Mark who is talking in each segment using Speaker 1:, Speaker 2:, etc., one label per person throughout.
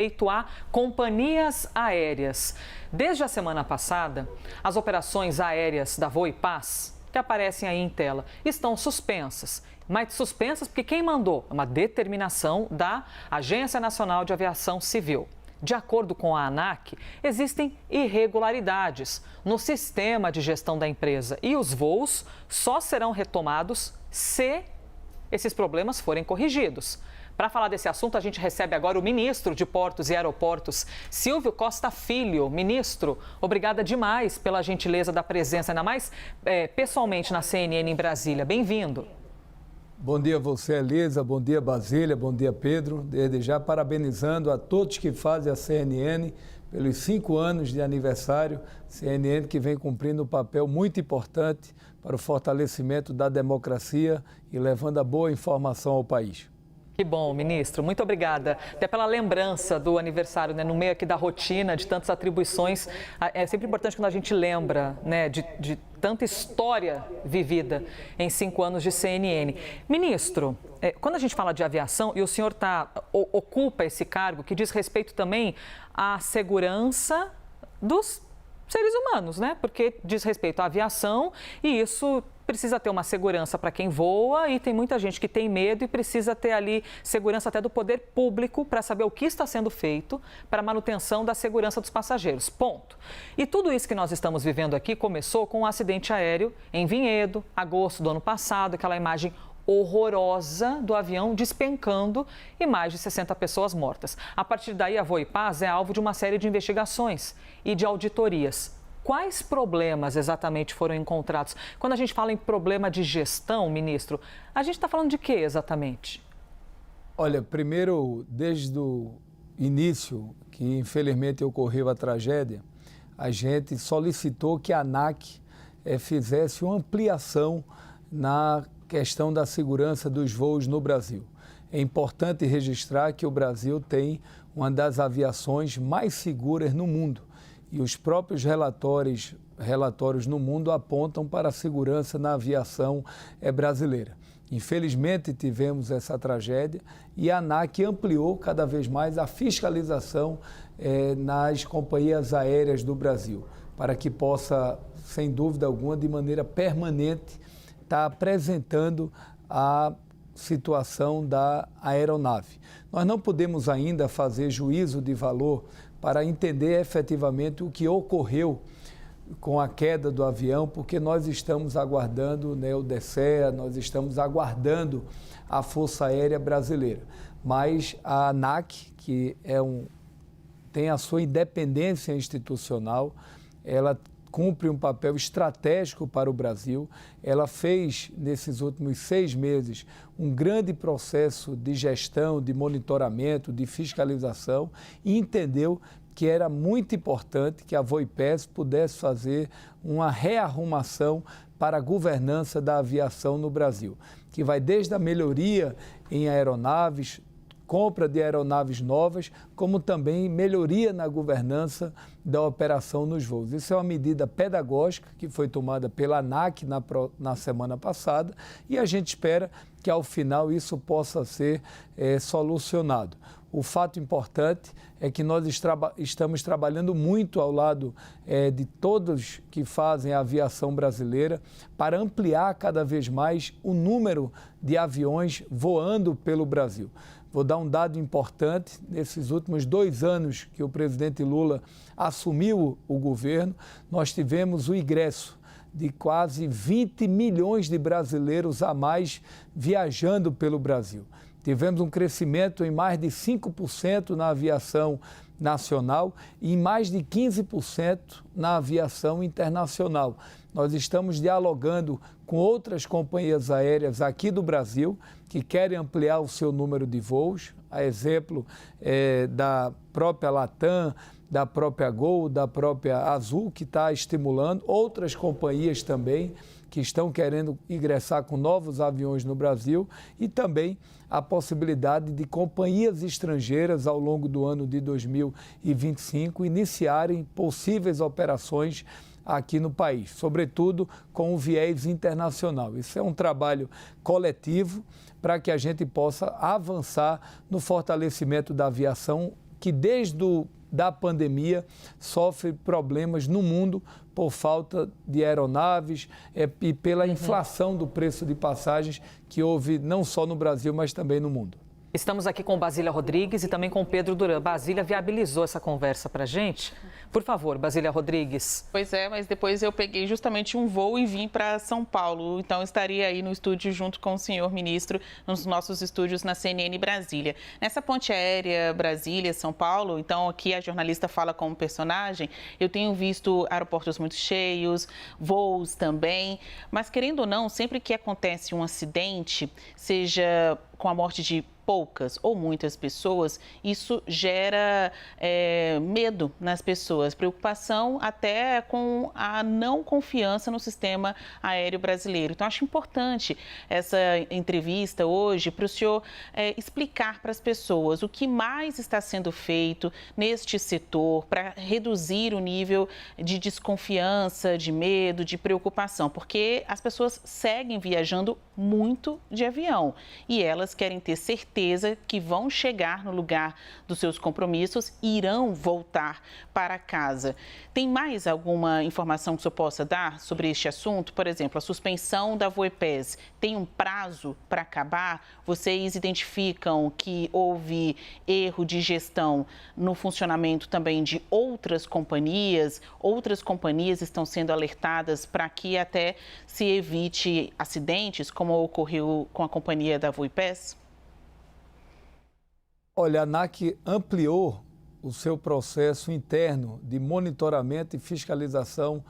Speaker 1: respeito a companhias aéreas. Desde a semana passada, as operações aéreas da Voe Paz, que aparecem aí em tela, estão suspensas. Mas suspensas porque quem mandou? É uma determinação da Agência Nacional de Aviação Civil. De acordo com a ANAC, existem irregularidades no sistema de gestão da empresa e os voos só serão retomados se esses problemas forem corrigidos. Para falar desse assunto, a gente recebe agora o ministro de Portos e Aeroportos, Silvio Costa Filho. Ministro, obrigada demais pela gentileza da presença, ainda mais pessoalmente na CNN em Brasília. Bem-vindo.
Speaker 2: Bom dia a você, Elisa. Bom dia, Basília. Bom dia, Pedro. Desde já, parabenizando a todos que fazem a CNN pelos 5 anos de aniversário. CNN que vem cumprindo um papel muito importante para o fortalecimento da democracia e levando a boa informação ao país.
Speaker 1: Que bom, ministro. Muito obrigada. Até pela lembrança do aniversário, né? No meio aqui da rotina, de tantas atribuições. É sempre importante quando a gente lembra, né, de tanta história vivida em 5 anos de CNN. Ministro, quando a gente fala de aviação, e o senhor ocupa esse cargo que diz respeito também à segurança dos seres humanos, né? Porque diz respeito à aviação e isso precisa ter uma segurança para quem voa e tem muita gente que tem medo e precisa ter ali segurança até do poder público para saber o que está sendo feito para a manutenção da segurança dos passageiros. Ponto. E tudo isso que nós estamos vivendo aqui começou com um acidente aéreo em Vinhedo, agosto do ano passado, aquela imagem horrorosa do avião despencando e mais de 60 pessoas mortas. A partir daí, a Voe Paz é alvo de uma série de investigações e de auditorias. Quais problemas exatamente foram encontrados? Quando a gente fala em problema de gestão, ministro, a gente está falando de quê exatamente?
Speaker 2: Olha, primeiro, desde o início, que infelizmente ocorreu a tragédia, a gente solicitou que a ANAC fizesse uma ampliação na questão da segurança dos voos no Brasil. É importante registrar que o Brasil tem uma das aviações mais seguras no mundo. E os próprios relatórios no mundo apontam para a segurança na aviação brasileira. Infelizmente, tivemos essa tragédia e a ANAC ampliou cada vez mais a fiscalização nas companhias aéreas do Brasil, para que possa, sem dúvida alguma, de maneira permanente, estar apresentando a situação da aeronave. Nós não podemos ainda fazer juízo de valor para entender efetivamente o que ocorreu com a queda do avião, porque nós estamos aguardando, né, o DCEA, nós estamos aguardando a Força Aérea Brasileira. Mas a ANAC, que tem a sua independência institucional, ela cumpre um papel estratégico para o Brasil. Ela fez, nesses últimos 6 meses, um grande processo de gestão, de monitoramento, de fiscalização e entendeu que era muito importante que a Voe Paz pudesse fazer uma rearrumação para a governança da aviação no Brasil, que vai desde a melhoria em aeronaves, compra de aeronaves novas, como também melhoria na governança da operação nos voos. Isso é uma medida pedagógica que foi tomada pela ANAC na semana passada e a gente espera que ao final isso possa ser solucionado. O fato importante é que nós estamos trabalhando muito ao lado de todos que fazem a aviação brasileira para ampliar cada vez mais o número de aviões voando pelo Brasil. Vou dar um dado importante: nesses últimos 2 anos que o presidente Lula assumiu o governo, nós tivemos o ingresso de quase 20 milhões de brasileiros a mais viajando pelo Brasil. Tivemos um crescimento em mais de 5% na aviação nacional e em mais de 15% na aviação internacional. Nós estamos dialogando com outras companhias aéreas aqui do Brasil que querem ampliar o seu número de voos, a exemplo da própria Latam, da própria Gol, da própria Azul, que está estimulando, outras companhias também que estão querendo ingressar com novos aviões no Brasil e também a possibilidade de companhias estrangeiras ao longo do ano de 2025 iniciarem possíveis operações aqui no país, sobretudo com o viés internacional. Isso é um trabalho coletivo para que a gente possa avançar no fortalecimento da aviação que desde da pandemia sofre problemas no mundo por falta de aeronaves e pela inflação do preço de passagens que houve não só no Brasil, mas também no mundo.
Speaker 1: Estamos aqui com Basília Rodrigues e também com Pedro Duran. Basília viabilizou essa conversa para a gente. Por favor, Basília Rodrigues.
Speaker 3: Pois é, mas depois eu peguei justamente um voo e vim para São Paulo. Então, estaria aí no estúdio junto com o senhor ministro, nos nossos estúdios na CNN Brasília. Nessa ponte aérea Brasília-São Paulo, então aqui a jornalista fala como personagem, eu tenho visto aeroportos muito cheios, voos também, mas querendo ou não, sempre que acontece um acidente, seja com a morte de poucas ou muitas pessoas, isso gera medo nas pessoas, preocupação até com a não confiança no sistema aéreo brasileiro. Então, acho importante essa entrevista hoje para o senhor explicar para as pessoas o que mais está sendo feito neste setor para reduzir o nível de desconfiança, de medo, de preocupação, porque as pessoas seguem viajando muito de avião e elas querem ter certeza que vão chegar no lugar dos seus compromissos e irão voltar para casa. Tem mais alguma informação que o senhor possa dar sobre este assunto? Por exemplo, a suspensão da VoePES tem um prazo para acabar? Vocês identificam que houve erro de gestão no funcionamento também de outras companhias? Outras companhias estão sendo alertadas para que até se evite acidentes, como ocorreu com a companhia da VoePES?
Speaker 2: Olha, a ANAC ampliou o seu processo interno de monitoramento e fiscalização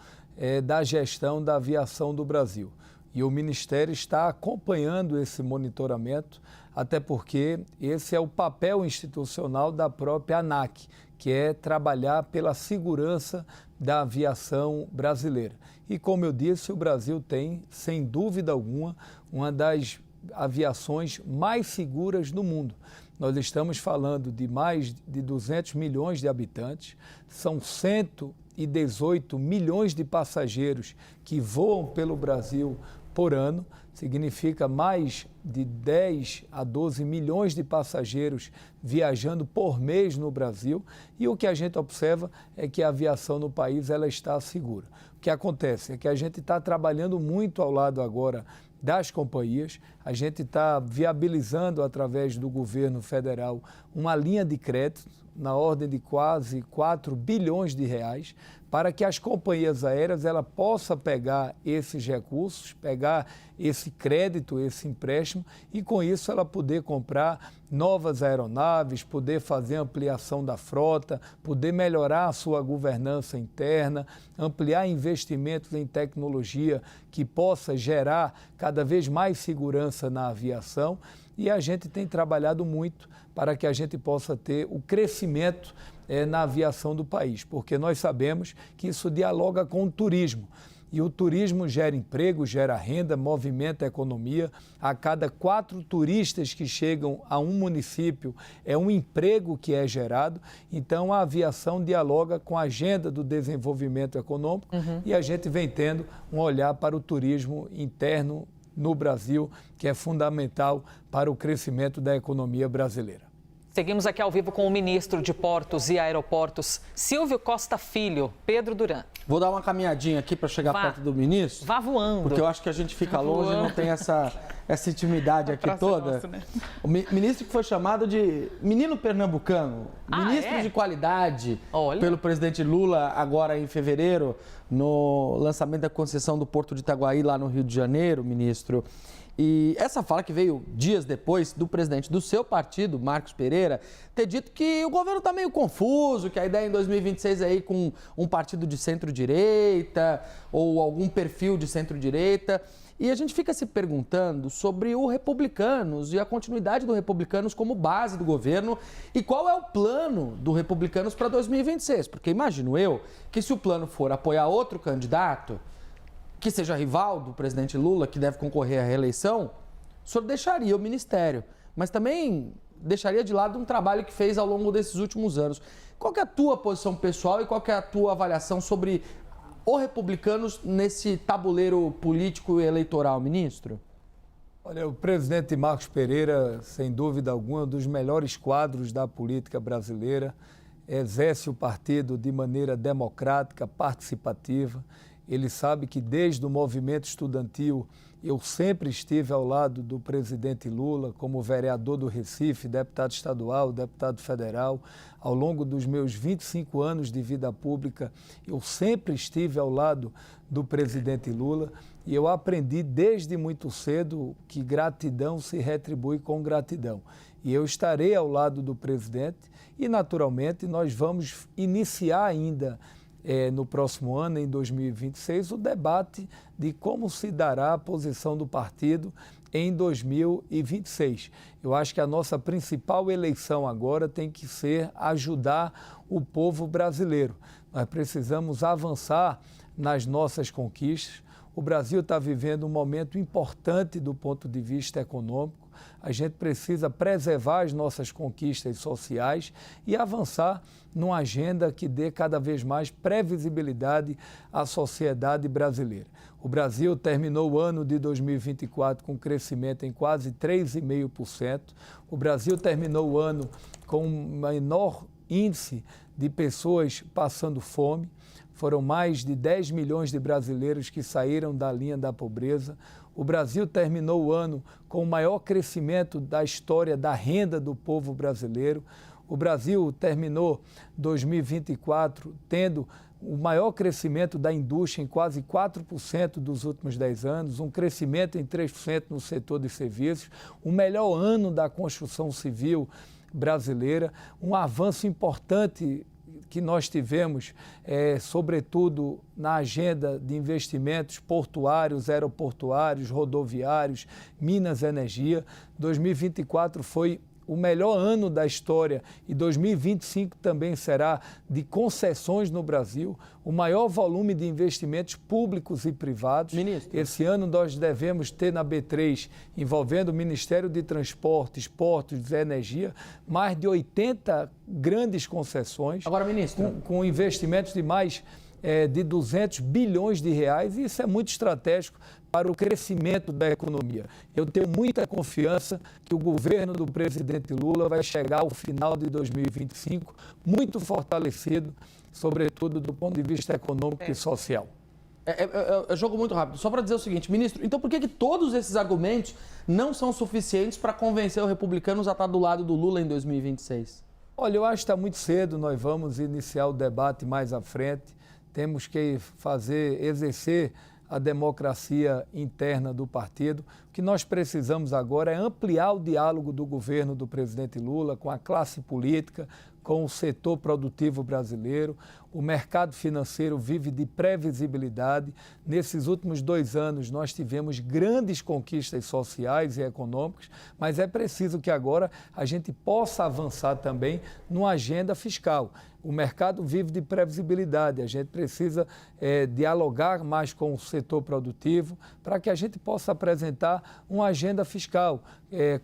Speaker 2: da gestão da aviação do Brasil. E o Ministério está acompanhando esse monitoramento, até porque esse é o papel institucional da própria ANAC, que é trabalhar pela segurança da aviação brasileira. E como eu disse, o Brasil tem, sem dúvida alguma, uma das aviações mais seguras do mundo. Nós estamos falando de mais de 200 milhões de habitantes, são 118 milhões de passageiros que voam pelo Brasil por ano, significa mais de 10 a 12 milhões de passageiros viajando por mês no Brasil, e o que a gente observa é que a aviação no país ela está segura. O que acontece é que a gente está trabalhando muito ao lado agora das companhias, a gente está viabilizando através do governo federal uma linha de crédito na ordem de quase 4 bilhões de reais para que as companhias aéreas ela possa pegar esses recursos, pegar esse crédito, esse empréstimo e com isso ela poder comprar novas aeronaves, poder fazer ampliação da frota, poder melhorar a sua governança interna, ampliar investimentos em tecnologia que possa gerar cada vez mais segurança na aviação e a gente tem trabalhado muito para que a gente possa ter o crescimento na aviação do país, porque nós sabemos que isso dialoga com o turismo. E o turismo gera emprego, gera renda, movimenta a economia. A cada 4 turistas que chegam a um município é um emprego que é gerado. Então, a aviação dialoga com a agenda do desenvolvimento econômico e a gente vem tendo um olhar para o turismo interno no Brasil, que é fundamental para o crescimento da economia brasileira.
Speaker 1: Seguimos aqui ao vivo com o ministro de Portos e Aeroportos, Silvio Costa Filho. Pedro Duran.
Speaker 4: Vou dar uma caminhadinha aqui para chegar perto do ministro.
Speaker 1: Vá voando.
Speaker 4: Porque eu acho que a gente fica longe e não tem essa intimidade aqui toda. Nossa, né? O ministro que foi chamado de menino pernambucano, ministro de qualidade pelo presidente Lula agora em fevereiro, no lançamento da concessão do Porto de Itaguaí lá no Rio de Janeiro, ministro. E essa fala que veio dias depois do presidente do seu partido, Marcos Pereira, ter dito que o governo está meio confuso, que a ideia em 2026 é ir com um partido de centro-direita ou algum perfil de centro-direita. E a gente fica se perguntando sobre o Republicanos e a continuidade do Republicanos como base do governo e qual é o plano do Republicanos para 2026. Porque imagino eu que se o plano for apoiar outro candidato, que seja rival do presidente Lula, que deve concorrer à reeleição, o senhor deixaria o ministério, mas também deixaria de lado um trabalho que fez ao longo desses últimos anos. Qual que é a tua posição pessoal e qual que é a tua avaliação sobre o Republicanos nesse tabuleiro político e eleitoral, ministro?
Speaker 2: Olha, o presidente Marcos Pereira, sem dúvida alguma, é um dos melhores quadros da política brasileira, exerce o partido de maneira democrática, participativa. Ele sabe que desde o movimento estudantil eu sempre estive ao lado do presidente Lula, como vereador do Recife, deputado estadual, deputado federal. Ao longo dos meus 25 anos de vida pública, eu sempre estive ao lado do presidente Lula e eu aprendi desde muito cedo que gratidão se retribui com gratidão. E eu estarei ao lado do presidente e, naturalmente, nós vamos iniciar ainda no próximo ano, em 2026, o debate de como se dará a posição do partido em 2026. Eu acho que a nossa principal eleição agora tem que ser ajudar o povo brasileiro. Nós precisamos avançar nas nossas conquistas. O Brasil está vivendo um momento importante do ponto de vista econômico. A gente precisa preservar as nossas conquistas sociais e avançar numa agenda que dê cada vez mais previsibilidade à sociedade brasileira. O Brasil terminou o ano de 2024 com crescimento em quase 3,5%. O Brasil terminou o ano com um menor índice de pessoas passando fome. Foram mais de 10 milhões de brasileiros que saíram da linha da pobreza. O Brasil terminou o ano com o maior crescimento da história da renda do povo brasileiro. O Brasil terminou 2024 tendo o maior crescimento da indústria em quase 4% dos últimos 10 anos, um crescimento em 3% no setor de serviços, o melhor ano da construção civil brasileira, um avanço importante que nós tivemos, sobretudo na agenda de investimentos portuários, aeroportuários, rodoviários, Minas Energia. 2024 foi o melhor ano da história e 2025 também será de concessões no Brasil, o maior volume de investimentos públicos e privados.
Speaker 4: Ministro.
Speaker 2: Esse ano nós devemos ter na B3, envolvendo o Ministério de Transportes, Portos e Energia, mais de 80 grandes concessões.
Speaker 4: Agora, ministro,
Speaker 2: com investimentos de mais de 200 bilhões de reais, e isso é muito estratégico para o crescimento da economia. Eu tenho muita confiança que o governo do presidente Lula vai chegar ao final de 2025 muito fortalecido, sobretudo do ponto de vista econômico e social.
Speaker 4: É jogo muito rápido. Só para dizer o seguinte, ministro, então por que todos esses argumentos não são suficientes para convencer os republicanos a estar do lado do Lula em 2026?
Speaker 2: Olha, eu acho que está muito cedo, nós vamos iniciar o debate mais à frente, temos que exercer a democracia interna do partido. O que nós precisamos agora é ampliar o diálogo do governo do presidente Lula com a classe política, com o setor produtivo brasileiro. O mercado financeiro vive de previsibilidade. Nesses últimos 2 anos, nós tivemos grandes conquistas sociais e econômicas, mas é preciso que agora a gente possa avançar também numa agenda fiscal. O mercado vive de previsibilidade, a gente precisa dialogar mais com o setor produtivo para que a gente possa apresentar uma agenda fiscal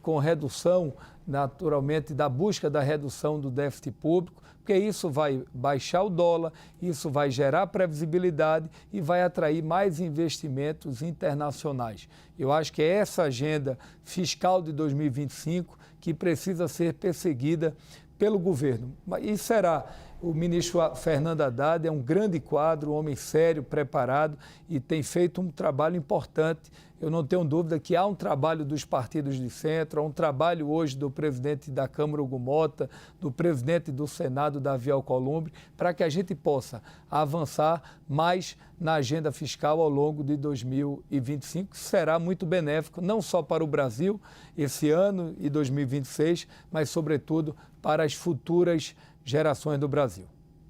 Speaker 2: com redução, naturalmente, da busca da redução do déficit público, porque isso vai baixar o dólar, isso vai gerar previsibilidade e vai atrair mais investimentos internacionais. Eu acho que é essa agenda fiscal de 2025 que precisa ser perseguida pelo governo. E será. O ministro Fernando Haddad é um grande quadro, um homem sério, preparado e tem feito um trabalho importante. Eu não tenho dúvida que há um trabalho dos partidos de centro, há um trabalho hoje do presidente da Câmara, Hugo Mota, do presidente do Senado, Davi Alcolumbre, para que a gente possa avançar mais na agenda fiscal ao longo de 2025, que será muito benéfico, não só para o Brasil esse ano e 2026, mas, sobretudo, para as futuras gerações do Brasil.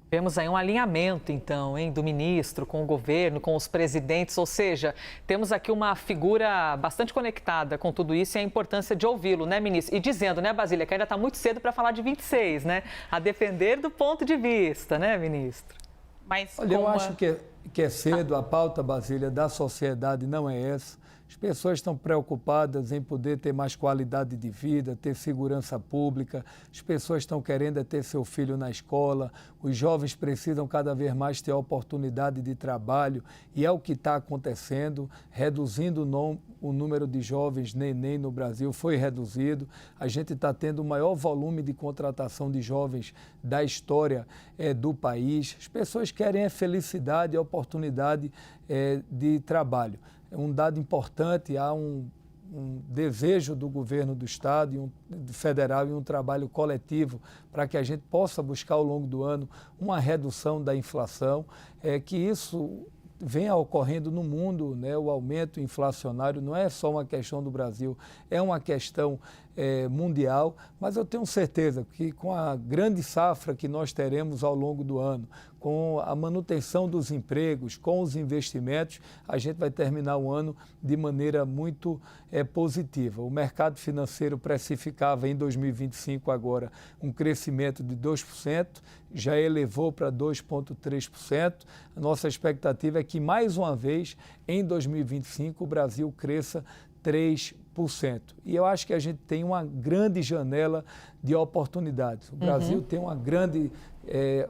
Speaker 1: Vemos aí um alinhamento, então, do ministro com o governo, com os presidentes, ou seja, temos aqui uma figura bastante conectada com tudo isso e a importância de ouvi-lo, né, ministro? E dizendo, né, Basília, que ainda está muito cedo para falar de 26, né? A depender do ponto de vista, né, ministro?
Speaker 2: Mas olha, eu acho que é cedo, a pauta, Basília, da sociedade não é essa. As pessoas estão preocupadas em poder ter mais qualidade de vida, ter segurança pública, as pessoas estão querendo ter seu filho na escola, os jovens precisam cada vez mais ter oportunidade de trabalho e é o que está acontecendo, reduzindo o número de jovens neném no Brasil foi reduzido, a gente está tendo o maior volume de contratação de jovens da história do país, as pessoas querem a felicidade, a oportunidade de trabalho. É um dado importante, há um desejo do governo do Estado e do federal e um trabalho coletivo para que a gente possa buscar ao longo do ano uma redução da inflação, que isso venha ocorrendo no mundo, né? O aumento inflacionário não é só uma questão do Brasil, é uma questão mundial, mas eu tenho certeza que com a grande safra que nós teremos ao longo do ano, com a manutenção dos empregos, com os investimentos, a gente vai terminar o ano de maneira muito positiva. O mercado financeiro precificava em 2025 agora um crescimento de 2%, já elevou para 2,3%. A nossa expectativa é que, mais uma vez, em 2025, o Brasil cresça 3%. E eu acho que a gente tem uma grande janela de oportunidades. O Brasil tem uma grande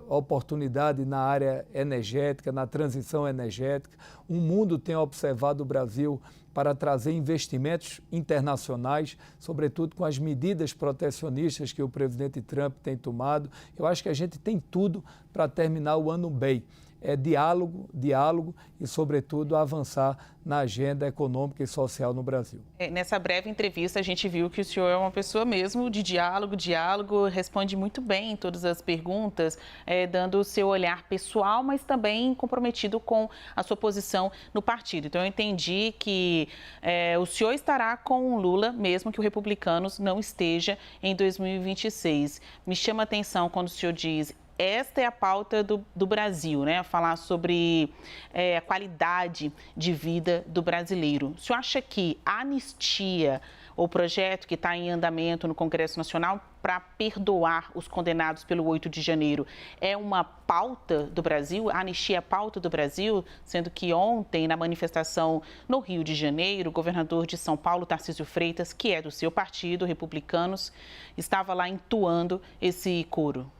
Speaker 2: oportunidade na área energética, na transição energética. O mundo tem observado o Brasil para trazer investimentos internacionais, sobretudo com as medidas protecionistas que o presidente Trump tem tomado. Eu acho que a gente tem tudo para terminar o ano bem. Diálogo e, sobretudo, avançar na agenda econômica e social no Brasil.
Speaker 3: Nessa breve entrevista, a gente viu que o senhor é uma pessoa mesmo de diálogo, responde muito bem em todas as perguntas, dando o seu olhar pessoal, mas também comprometido com a sua posição no partido. Então, eu entendi que o senhor estará com o Lula, mesmo que o Republicanos não esteja em 2026. Me chama a atenção quando o senhor diz: esta é a pauta do Brasil, né? Falar sobre a qualidade de vida do brasileiro. O senhor acha que a anistia, o projeto que está em andamento no Congresso Nacional para perdoar os condenados pelo 8 de janeiro, é uma pauta do Brasil? A anistia é a pauta do Brasil? Sendo que ontem, na manifestação no Rio de Janeiro, o governador de São Paulo, Tarcísio Freitas, que é do seu partido, Republicanos, estava lá entoando esse coro.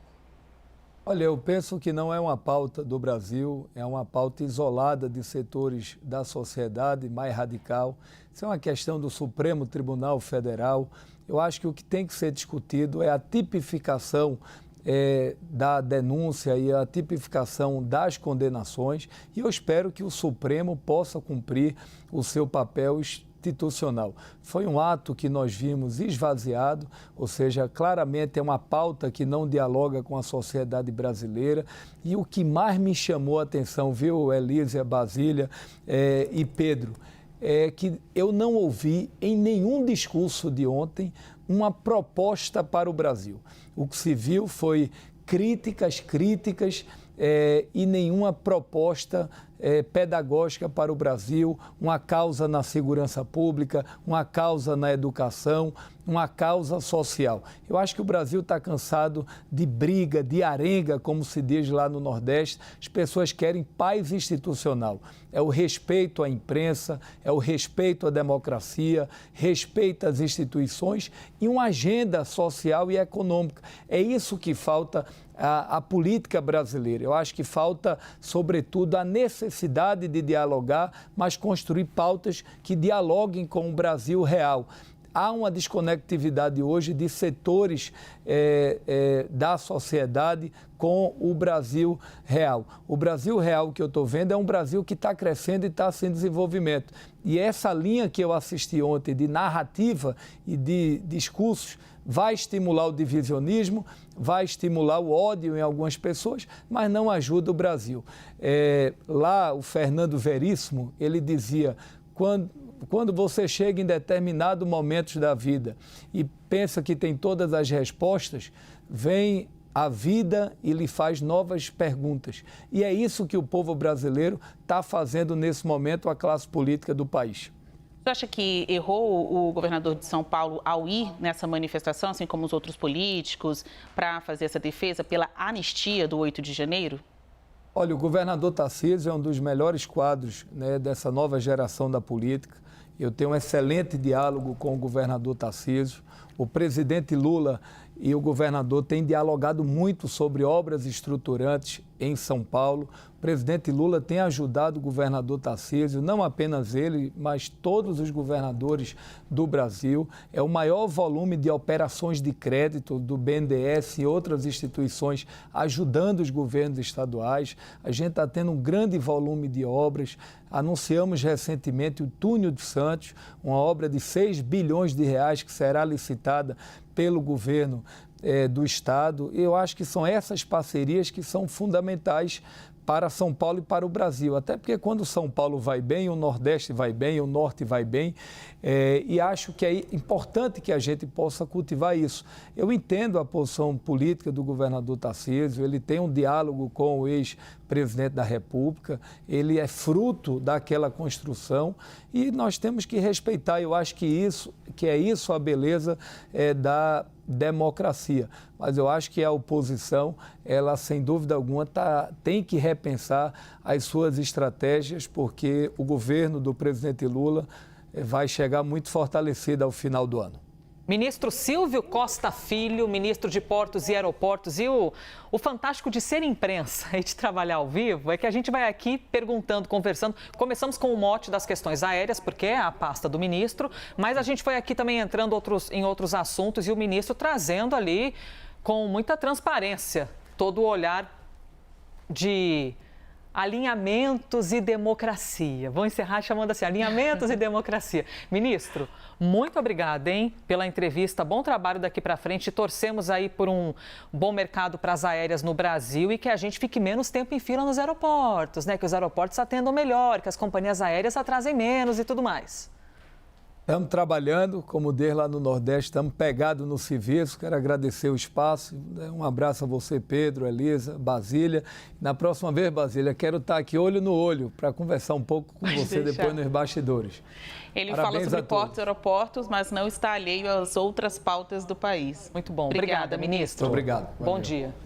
Speaker 2: Olha, eu penso que não é uma pauta do Brasil, é uma pauta isolada de setores da sociedade mais radical. Isso é uma questão do Supremo Tribunal Federal. Eu acho que o que tem que ser discutido é a tipificação da denúncia e a tipificação das condenações, e eu espero que o Supremo possa cumprir o seu papel institucional. Foi um ato que nós vimos esvaziado, ou seja, claramente é uma pauta que não dialoga com a sociedade brasileira, e o que mais me chamou a atenção, viu, Elísia, Basília e Pedro, é que eu não ouvi em nenhum discurso de ontem uma proposta para o Brasil. O que se viu foi críticas e nenhuma proposta pedagógica para o Brasil, uma causa na segurança pública, uma causa na educação, uma causa social. Eu acho que o Brasil está cansado de briga, de arenga, como se diz lá no Nordeste. As pessoas querem paz institucional. É o respeito à imprensa, é o respeito à democracia, respeito às instituições e uma agenda social e econômica. É isso que falta à política brasileira. Eu acho que falta, sobretudo, a necessidade de dialogar, mas construir pautas que dialoguem com o Brasil real. Há uma desconectividade hoje de setores da sociedade com o Brasil real. O Brasil real que eu estou vendo é um Brasil que está crescendo e está sem desenvolvimento. E essa linha que eu assisti ontem de narrativa e de discursos vai estimular o divisionismo, vai estimular o ódio em algumas pessoas, mas não ajuda o Brasil. Lá o Fernando Veríssimo, ele dizia: quando você chega em determinado momento da vida e pensa que tem todas as respostas, vem a vida e lhe faz novas perguntas. E é isso que o povo brasileiro está fazendo nesse momento, a classe política do país.
Speaker 3: Você acha que errou o governador de São Paulo ao ir nessa manifestação, assim como os outros políticos, para fazer essa defesa pela anistia do 8 de janeiro? Olha,
Speaker 2: o governador Tarcísio é um dos melhores quadros, né, dessa nova geração da política. Eu tenho um excelente diálogo com o governador Tarcísio. O presidente Lula e o governador têm dialogado muito sobre obras estruturantes em São Paulo. O presidente Lula tem ajudado o governador Tarcísio, não apenas ele, mas todos os governadores do Brasil. É o maior volume de operações de crédito do BNDES e outras instituições ajudando os governos estaduais. A gente está tendo um grande volume de obras. Anunciamos recentemente o Túnel de Santos, uma obra de 6 bilhões de reais que será licitada pelo governo do Estado. Eu acho que são essas parcerias que são fundamentais para São Paulo e para o Brasil. Até porque quando São Paulo vai bem, o Nordeste vai bem, o Norte vai bem. E acho que é importante que a gente possa cultivar isso. Eu entendo a posição política do governador Tarcísio, ele tem um diálogo com o ex-presidente da República, ele é fruto daquela construção e nós temos que respeitar. Eu acho que é isso a beleza da democracia. Mas eu acho que a oposição, ela sem dúvida alguma tem que repensar as suas estratégias, porque o governo do presidente Lula vai chegar muito fortalecido ao final do ano.
Speaker 1: Ministro Silvio Costa Filho, ministro de Portos e Aeroportos, e o fantástico de ser imprensa e de trabalhar ao vivo é que a gente vai aqui perguntando, conversando. Começamos com o mote das questões aéreas, porque é a pasta do ministro, mas a gente foi aqui também entrando em outros assuntos e o ministro trazendo ali com muita transparência todo o olhar de alinhamentos e democracia. Vou encerrar chamando assim, alinhamentos e democracia. Ministro, muito obrigada, hein, pela entrevista. Bom trabalho daqui para frente. Torcemos aí por um bom mercado para as aéreas no Brasil e que a gente fique menos tempo em fila nos aeroportos, né? Que os aeroportos atendam melhor, que as companhias aéreas atrasem menos e tudo mais.
Speaker 2: Estamos trabalhando, como diz lá no Nordeste, estamos pegados no serviço. Quero agradecer o espaço. Um abraço a você, Pedro, Elisa, Basília. Na próxima vez, Basília, quero estar aqui olho no olho para conversar um pouco com você depois nos bastidores.
Speaker 3: Ele fala sobre portos e aeroportos, mas não está alheio às outras pautas do país.
Speaker 1: Muito bom. Obrigada, ministro.
Speaker 2: Obrigado.
Speaker 1: Bom dia.